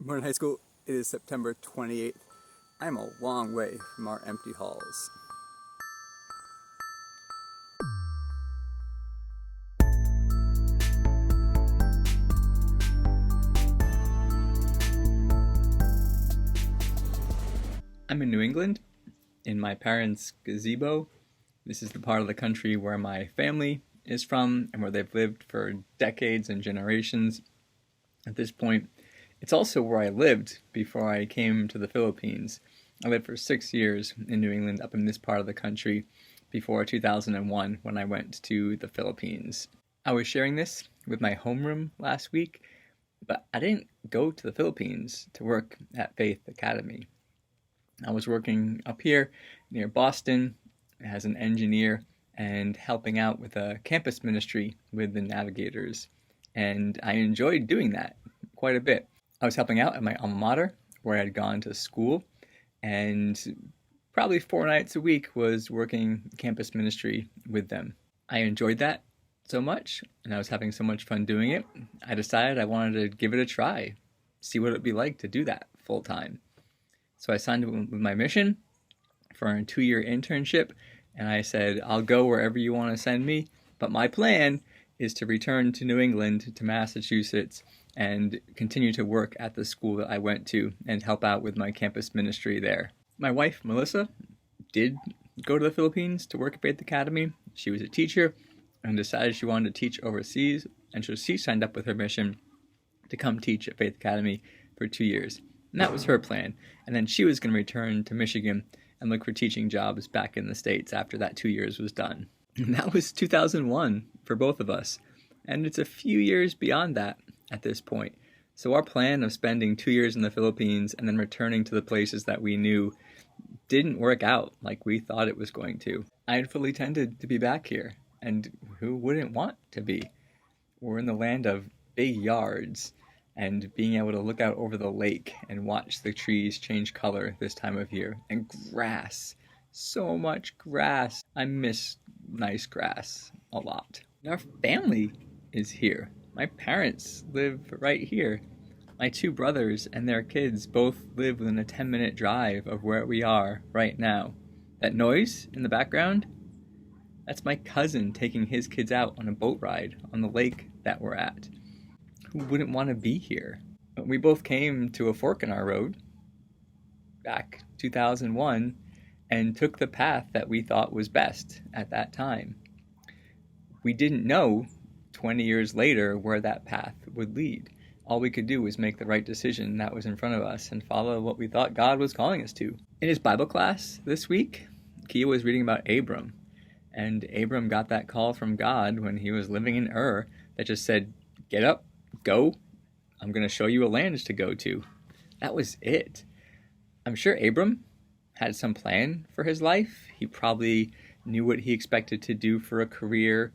Morning High School. It is September 28th. I am a long way from our empty halls. I'm in New England, in my parents' gazebo. This is the part of the country where my family is from and where they've lived for decades and generations. At this point, it's also where I lived before I came to the Philippines. I lived for 6 years in New England up in this part of the country before 2001 when I went to the Philippines. I was sharing this with my homeroom last week, but I didn't go to the Philippines to work at Faith Academy. I was working up here near Boston as an engineer and helping out with a campus ministry with the Navigators. And I enjoyed doing that quite a bit. I was helping out at my alma mater where I had gone to school, and probably 4 nights a week was working campus ministry with them. I enjoyed that so much, and I was having so much fun doing it, I decided I wanted to give it a try, see what it would be like to do that full time. So I signed up with my mission for a 2-year internship, and I said, I'll go wherever you want to send me, but my plan is to return to New England, to Massachusetts, and continue to work at the school that I went to and help out with my campus ministry there. My wife, Melissa, did go to the Philippines to work at Faith Academy. She was a teacher and decided she wanted to teach overseas, and so she signed up with her mission to come teach at Faith Academy for 2 years. And that was her plan. And then she was going to return to Michigan and look for teaching jobs back in the States after that 2 years was done. And that was 2001 for both of us. And it's a few years beyond that at this point. So our plan of spending 2 years in the Philippines and then returning to the places that we knew didn't work out like we thought it was going to. I had fully intended to be back here. And who wouldn't want to be? We're in the land of big yards and being able to look out over the lake and watch the trees change color this time of year. And grass. So much grass. I miss nice grass a lot. And our family is here. My parents live right here. My 2 brothers and their kids both live within a 10-minute drive of where we are right now. That noise in the background? That's my cousin taking his kids out on a boat ride on the lake that we're at. Who wouldn't want to be here? We both came to a fork in our road back 2001 and took the path that we thought was best at that time. We didn't know 20 years later where that path would lead. All we could do was make the right decision that was in front of us and follow what we thought God was calling us to. In his Bible class this week, Kia was reading about Abram. And Abram got that call from God when he was living in Ur that just said, get up, go, I'm going to show you a land to go to. That was it. I'm sure Abram had some plan for his life. He probably knew what he expected to do for a career,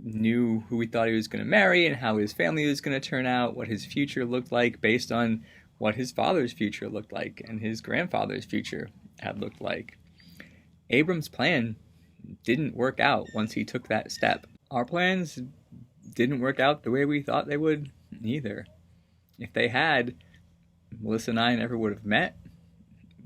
knew who he thought he was going to marry and how his family was going to turn out, what his future looked like based on what his father's future looked like and his grandfather's future had looked like. Abram's plan didn't work out once he took that step. Our plans didn't work out the way we thought they would either. If they had, Melissa and I never would have met.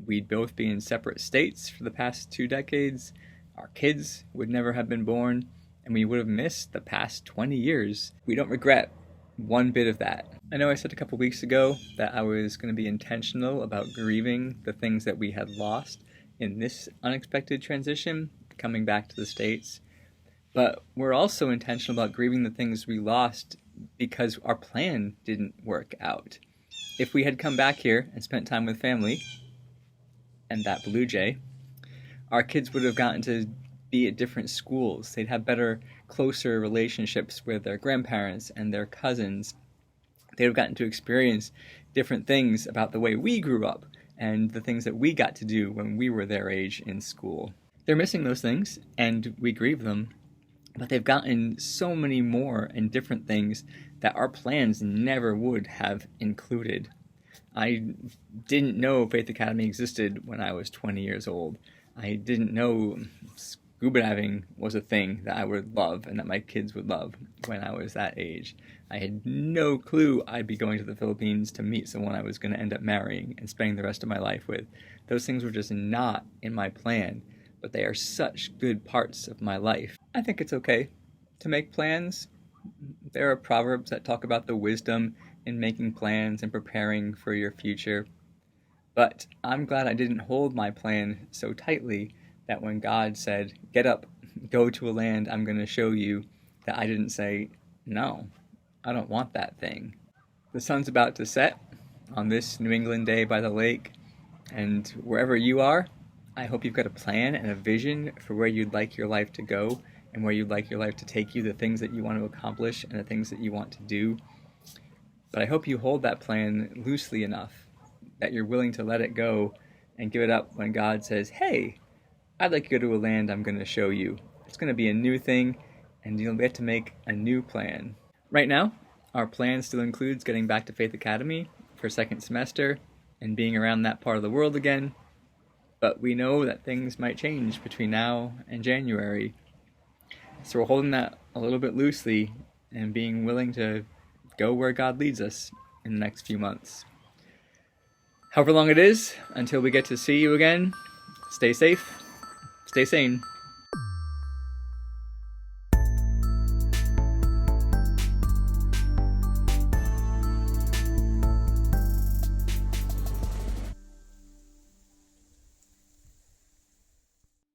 We'd both be in separate states for the past 2 decades. Our kids would never have been born, and we would have missed the past 20 years. We don't regret one bit of that. I know I said a couple weeks ago that I was going to be intentional about grieving the things that we had lost in this unexpected transition, coming back to the States. But we're also intentional about grieving the things we lost because our plan didn't work out. If we had come back here and spent time with family and that Blue Jay, our kids would have gotten to be at different schools. They'd have better, closer relationships with their grandparents and their cousins. They'd have gotten to experience different things about the way we grew up and the things that we got to do when we were their age in school. They're missing those things, and we grieve them, but they've gotten so many more and different things that our plans never would have included. I didn't know Faith Academy existed when I was 20 years old. I didn't know scuba diving was a thing that I would love and that my kids would love when I was that age. I had no clue I'd be going to the Philippines to meet someone I was going to end up marrying and spending the rest of my life with. Those things were just not in my plan, but they are such good parts of my life. I think it's okay to make plans. There are proverbs that talk about the wisdom in making plans and preparing for your future. But I'm glad I didn't hold my plan so tightly that when God said, "Get up, go to a land I'm going to show you," that I didn't say, "No, I don't want that thing." The sun's about to set on this New England day by the lake, and wherever you are, I hope you've got a plan and a vision for where you'd like your life to go and where you'd like your life to take you, the things that you want to accomplish and the things that you want to do. But I hope you hold that plan loosely enough that you're willing to let it go and give it up when God says, "Hey, I'd like you to go to a land I'm going to show you. It's going to be a new thing, and you'll get to make a new plan." Right now, our plan still includes getting back to Faith Academy for second semester and being around that part of the world again. But we know that things might change between now and January. So we're holding that a little bit loosely and being willing to go where God leads us in the next few months. However long it is until we get to see you again, stay safe, stay sane.